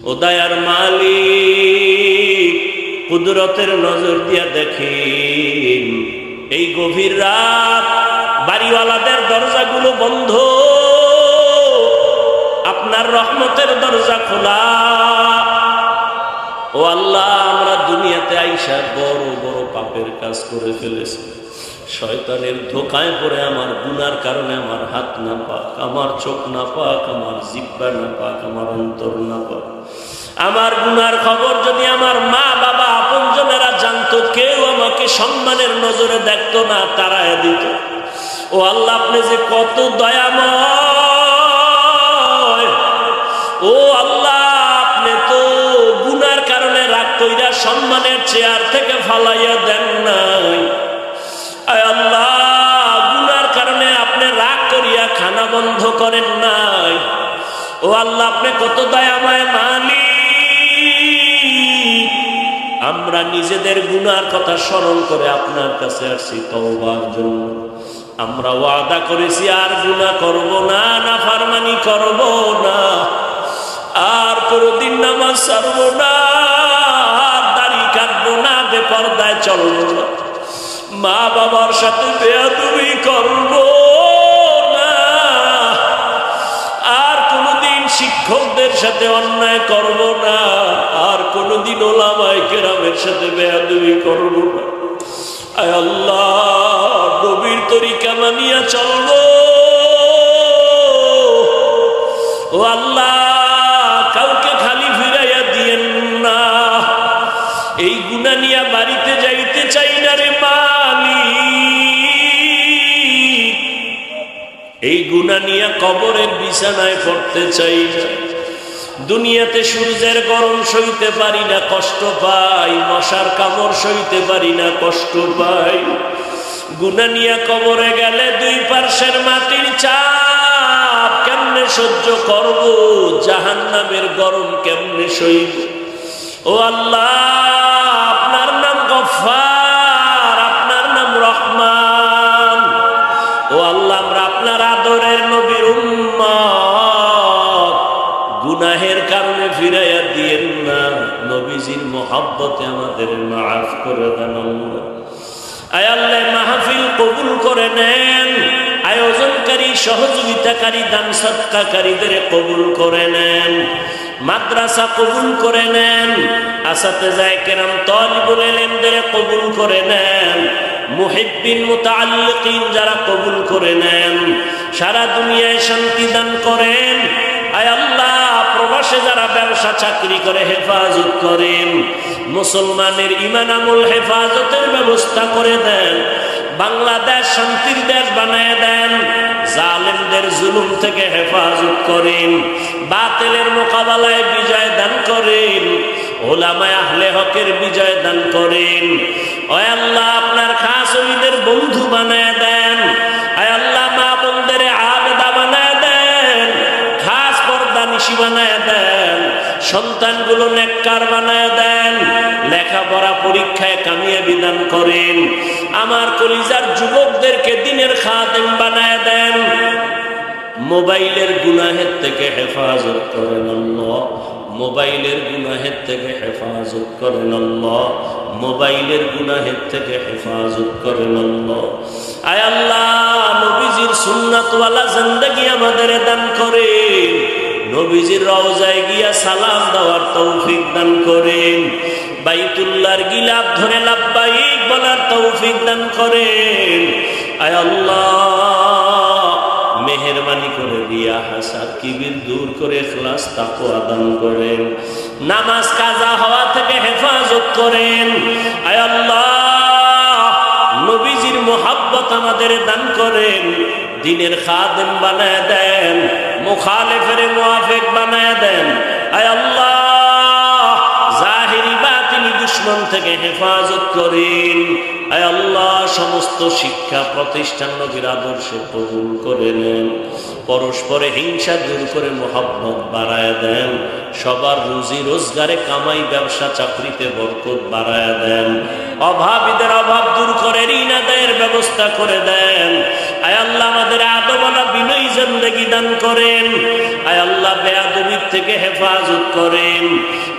ও দয়ার মালিক, কুদরতের নজর দিয়া দেখেন, এই গভীর রাত বাড়িওয়ালাদের দরজাগুলো বন্ধ, আপনার রহমতের দরজা খোলা। ও আল্লাহ, আমরা দুনিয়াতে আইসা বড় বড় পাপের কাজ করে ফেলেছি। শয়তানের ধোকায় পড়ে আমার গুনার কারণে আমার হাত না পাক, আমার চোখ না পাক, আমার জিহ্বা না পাক, আমার অন্তর না পাক। আমার গুনার খবর যদি আমার মা বাবা আপনজনেরা জানতো, কেউ আমাকে সম্মানের নজরে দেখতো না, তাড়ায় দিত। ও আল্লাহ, আপনি যে কত দয়াময়। ও আল্লাহ, আপনি তো গুনার কারণে রাগ কইরা সম্মানের চেয়ার থেকে ফালাইয়া দেন নাই। আয় আল্লাহ, গুনার কারণে আপনি রাগ করিয়া খানা বন্ধ করেন নাই। ও আল্লাহ, আপনি কত দয়াময় মালিক। আমরা নিজেদের গুনার কথা স্মরণ করে আপনার কাছে আসছি তওবার জন্য। আমরা ওয়াদা করেছি আর গুনাহ করব না, নাফরমানি করব না, আর কোনদিন নামাজ ছাড়ব না, আর দাড়ি কাটবো না, বেপরদায় চলবো না, মা বাবার সাথে বেয়াদবি করব না, আর কোনদিন শিক্ষকদের সাথে অন্যায় করব না, আর কোনদিন ওলামায়ে কেরামের সাথে বেয়াদবি করব না। আয় আল্লাহ, নবীর তরিকা মানিয়া চলব। ও আল্লাহ, কাউকে খালি ফিরাইয়া দিয়েন না। এই গুনাহ নিয়া বাড়িতে যাইতে চাই না রে মালিক। এই গুনাহ নিয়া কবরের বিছানায় পড়তে চাই না। দুনিয়াতে সূর্যের গরম সইতে পারি না, কষ্ট পাই, মশার কামড় সইতে পারি না, কষ্ট পাই। গুনাহ নিয়া কবরে গেলে দুই পার্শ্বের মাটির চাপ কেমনে সহ্য করব, জাহান্নামের গরম কেমনে সইব। ও আল্লাহ, আপনার নাম গফফার, আপনার নাম রহমান। ও আল্লাহ, আমরা আপনার আদরের নবীর উম্মত, গুনাহের কারণে ফিরাইয়া দিয়েন না। নবীজির মহব্বতে আমাদের মাফ করে দেন। আয় আল্লাহ, মাহফিল কবুল করে নেন। আয়োজনকারী, সহযোগিতাকারী, দান সদকাকারীদের কবুল করে নেন। মাদ্রাসা কবুল করে নেন। আসাতেজায়ে কেরাম, তালিবুল ইলমদের কবুল করে নেন। মুহিব্বিন, মুতাআল্লিকিন যারা কবুল করে নেন। সারা দুনিয়ায় শান্তি দান করেন। আয় আল্লাহ, প্রবাসে যারা ব্যবসা চাকরি করে হেফাজত করেন। মুসলমানের ঈমান আমল হেফাজতের ব্যবস্থা করে দেন। বাংলাদেশ শান্তির দেশ বানায় দেন। জালেমদের জুলুম থেকে হেফাজত করেন। বাতিলের মোকাবেলায় বিজয় দান করেন। উলামায়ে আহলে হকের বিজয় দান করেন। ওয় আল্লাহ, আপনার খাস ওলিদের বন্ধু বানায় দেন। আয় আল্লাহ, মা বোনদের আবেদা বানায় দেন, খাস পর্দানিশী বানায় দেন, সন্তানগুলো নেককার বানায় দেন, লেখাপড়া পরীক্ষায় কামিয়াবি দান করেন। আমার কলিজার যুবকদেরকে দিনের খাদেম বানায় দেন। মোবাইলের গুনাহের থেকে হেফাজত করেন আল্লাহ। মোবাইলের গুনাহের থেকে হেফাজত করেন আল্লাহ। মোবাইলের গুনাহের থেকে হেফাজত করেন আল্লাহ। আয় আল্লাহ, নবীজির সুন্নাতওয়ালা জিন্দেগি আমাদের দান করেন। নবীজির রওজায় গিয়া সালাম দেওয়ার তৌফিক দান করেন। বাইতুল্লাহর গিলাফ ধরে লাব্বাইক বলার তৌফিক দান করেন। আয় আল্লাহ, মেহেরবানি করে রিয়া, হাসাদ, কিবির দূর করে ইখলাস, তাকওয়া দান করেন। নামাজ কাজা হওয়া থেকে হেফাজত করেন। আয় আল্লাহ, নবীজির মোহাব্বত আমাদের দান করেন। দিনের খাদেম বানায় দেন, মুখালিফের মুআফিক বানায় দেন। আয় আল্লাহ, জাহিরি বাতিনি দুশমন থেকে হেফাজত করেন। আয় আল্লাহ, সমস্ত শিক্ষা প্রতিষ্ঠান নবীর আদর্শে কবুল করে নেন। পরস্পরে হিংসা দূর করে মহব্বত বাড়ায় দেন। সবার রুজি রোজগারে, কামাই, ব্যবসা, চাকরিতে বরকত বাড়ায় দেন। অভাবীদের অভাব দূর করে ঋণ আদায়ের ব্যবস্থা করে দেন। আয় আল্লাহ, আমাদের আদবওয়ালা বিনয়ী জিন্দেগি দান করেন। আয় আল্লাহ, বেয়াদবির থেকে হেফাজত করেন।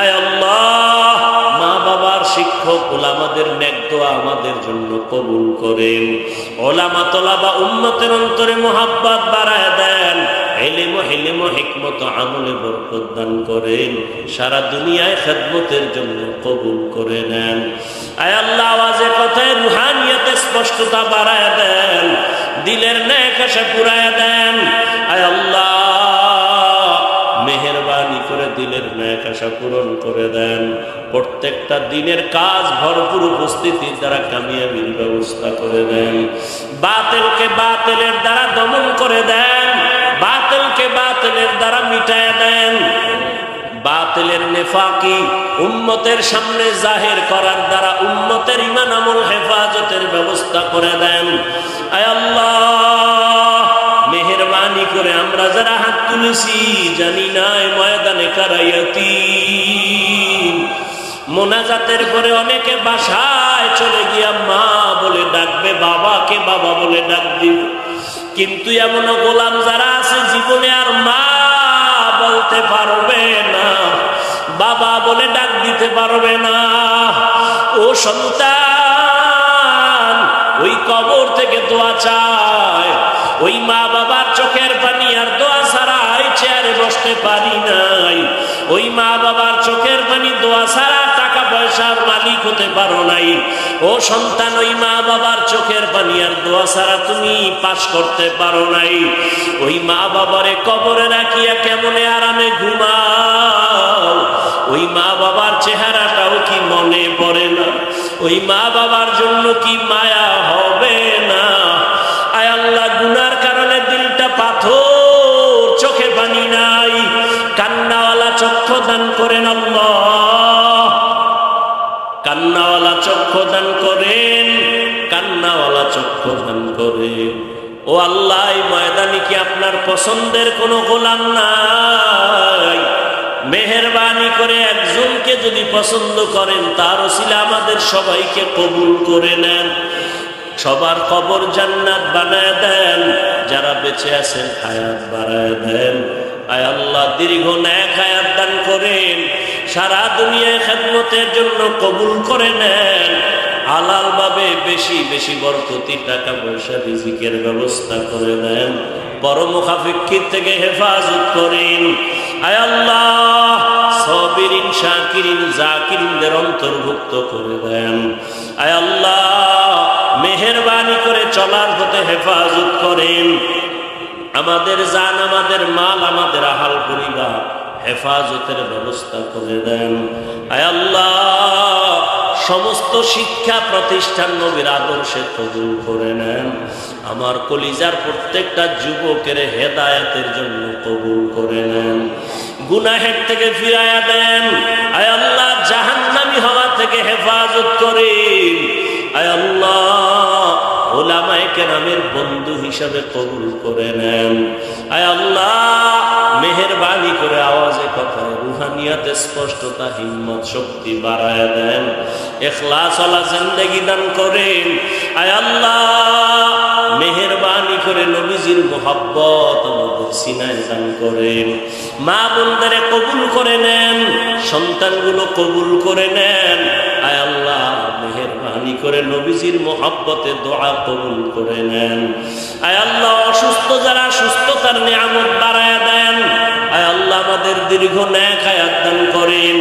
আয় আল্লাহ, মা বাবার, শিক্ষক, ওলামাদের নেক দোয়া আমাদের জন্য কবুল করেন। ওলামা তোলাবা উম্মতের অন্তরে মোহাব্বত বাড়ায় দেন। ইলম ও হিকমত আমলে বরকত দান করেন। সারা দুনিয়ায় খেদমতের জন্য কবুল করে নেন। আয় আল্লাহ, আওয়াজে কথায় রুহানিয়তে স্পষ্টতা বাড়ায় দেন। দিলের নেক আশা পুরায় দেন। আয় আল্লাহ, মেহেরবানি করে দিলের নেক আশা পূরণ করে দেন। প্রত্যেকটা দিনের কাজ ভরপুর উপস্থিতির দ্বারা কামিয়াবির ব্যবস্থা করে দেন। বাতিলকে বাতিলের দ্বারা দমন করে দেন। বাতিলকে বাতিলের দ্বারা মিটায় দেন। বাতিলের নেফাকি উম্মতের সামনে জাহির করার দ্বারা উম্মতের ঈমান আমল হেফাজতের ব্যবস্থা করে দেন। আয় আল্লাহ, মেহেরবানি করে আমরা যারা হাত তুলেছি, জানি না এই ময়দানে কারায়াতি মোনাজাতের পরে অনেকে বাসায় চলে গিয়া মা বলে ডাকবে, বাবাকে বাবা বলে ডাক দিবে। কিন্তু এমন গোলাম যারা আছে জীবনে আর মা বলতে পারবে না, বাবা বলে ডাক দিতে পারবে না। ও সন্তান, ওই কবর থেকে দোয়া চায়। ওই মা বাবার চোখের পানি আর দোয়া ছাড়া এই চেয়ারে বসতে পারি নাই। ওই মা বাবার চোখের পানি, দোয়া ছাড়া টাকা পয়সার মালিক হতে পারো নাই। ও সন্তান, ওই মা বাবার চোখের পানি আর দোয়া ছাড়া তুমি পাস করতে পারো নাই। ওই মা বাবারে কবরে রাখিয়া কেমনে আরামে ঘুমাও। ওই মা বাবার চেহারাটাও কি মনে পড়ে না? ওই মা বাবার জন্য কি মায়া হবে না? আয় আল্লাহ, গুনার কারণে দিলটা পাথর, চোখে পানি নাই। কান্নাওয়ালা চক্ষু দান করেন আল্লাহ, কান্নাওয়ালা চক্ষু দান করেন, কান্নাওয়ালা চক্ষু দান করেন। ও আল্লাহ, এই ময়দানে কি আপনার পছন্দের কোনো গোলাম নাই? মেহেরবানি করে একজনকে যদি পছন্দ করেন, তার ওসিলা আমাদের সবাইকে কবুল করে নেন। সবার কবর জান্নাত বানায় দেন। যারা বেঁচে আছেন হায়াত বাড়ায় দেন। আয় আল্লাহ, দীর্ঘ নেক হায়াত দান করেন। সারা দুনিয়ায় খেদমতের জন্য কবুল করে নেন। হালাল ভাবে বেশি বেশি বরকতি টাকা পয়সা রিজিকের ব্যবস্থা করে দেন। পরমুখাফিক্ষির থেকে হেফাজত করেন। আয় আল্লাহ, সাবিরিন, শাকিরিন, জাকিরিনদের অন্তর্ভুক্ত করে দেন। আয় আল্লাহ, মেহেরবানি করে চলার পথে হেফাজত করেন। আমাদের জান, আমাদের মাল, আমাদের আহাল পরিবার হেফাজতের ব্যবস্থা করে দেন। আয় আল্লাহ, সমস্ত শিক্ষা প্রতিষ্ঠান নবীর আদর্শে কবুল করে নেন। আমার কলিজার প্রত্যেকটা যুবকের হেদায়েতের জন্য কবুল করে নেন। গুনাহের থেকে ফিরাইয়া দেন। আয় আল্লাহ, জাহান্নামী হওয়া থেকে হেফাজত করেন। আয় আল্লাহ, ওলামায়ে কেরামের বন্ধু হিসাবে কবুল করে নেন। আয় আল্লাহ, মেহেরবানি করে আওয়াজে কথায় রুহানিয়াতে স্পষ্টতা, হিম্মত, শক্তি বাড়ায় দেন। ইখলাসওয়ালা জিন্দেগি দান করেন। আয় আল্লাহ, মেহেরবানি করে নবীজির মোহাব্বত আমাদের সিনায় দান করেন। মা বোনদের কবুল করে নেন। সন্তানগুলো কবুল করে নেন। আয় আল্লাহ, মেহেরবানি করে নবীজির মোহাব্বতে দোয়া কবুল করে নেন। আয় আল্লাহ, অসুস্থ যারা সুস্থতার নিয়ামত বাড়ায় দেন। আয় আল্লাহ, আমাদের দীর্ঘ নেক হায়াত দান করেন।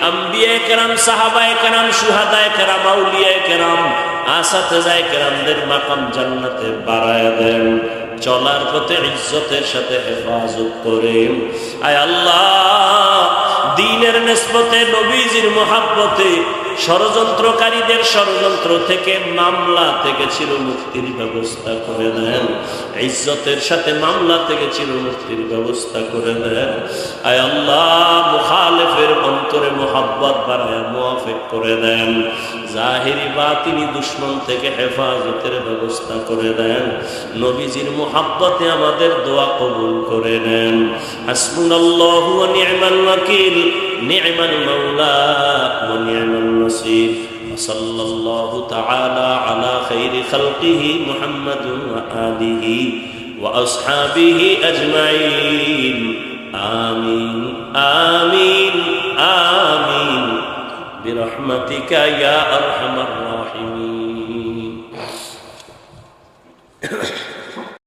আম্বিয়ায়ে কেরাম, সাহাবায়ে কেরাম, শুহাদায়ে কেরাম, আউলিয়ায়ে কেরাম, আসাতেজায়ে কেরামদের মাকাম জান্নাতে বাড়ায় দেন। চলার পথে ইজ্জতের সাথে হেফাজত করেন। আয় আল্লাহ, দ্বীনের নিসবতে, নবীজির মোহাব্বতে ষড়যন্ত্রকারীদের ষড়যন্ত্র থেকে, মামলা থেকে চিরমুক্তির ব্যবস্থা করে দেন। ইজ্জতের সাথে মামলা থেকে চিরমুক্তির ব্যবস্থা করে দেন। আয় আল্লাহ, মুখালিফের অন্তরে মোহাব্বত বাড়ায়া মুয়াফিক করে দেন, জাহিরি বাতিনি দুশমন থেকে হেফাজতের ব্যবস্থা করে দেন, নবীজির মোহাব্বতে আমাদের দোয়া কবুল করে নেন। হাসবুনাল্লাহু ওয়া নি'মাল ওয়াকিল, নি'মাল মাওলা ওয়া নি'মান নাসির। সাল্লাল্লাহু তাআলা আলা খাইরি খালকিহি মুহাম্মাদুন ওয়া আলিহি ওয়া আসহাবিহি আজমাইন। আমিন আমিন আমিন বিরহমাতিকা ইয়া আরহামার রাহিমিন।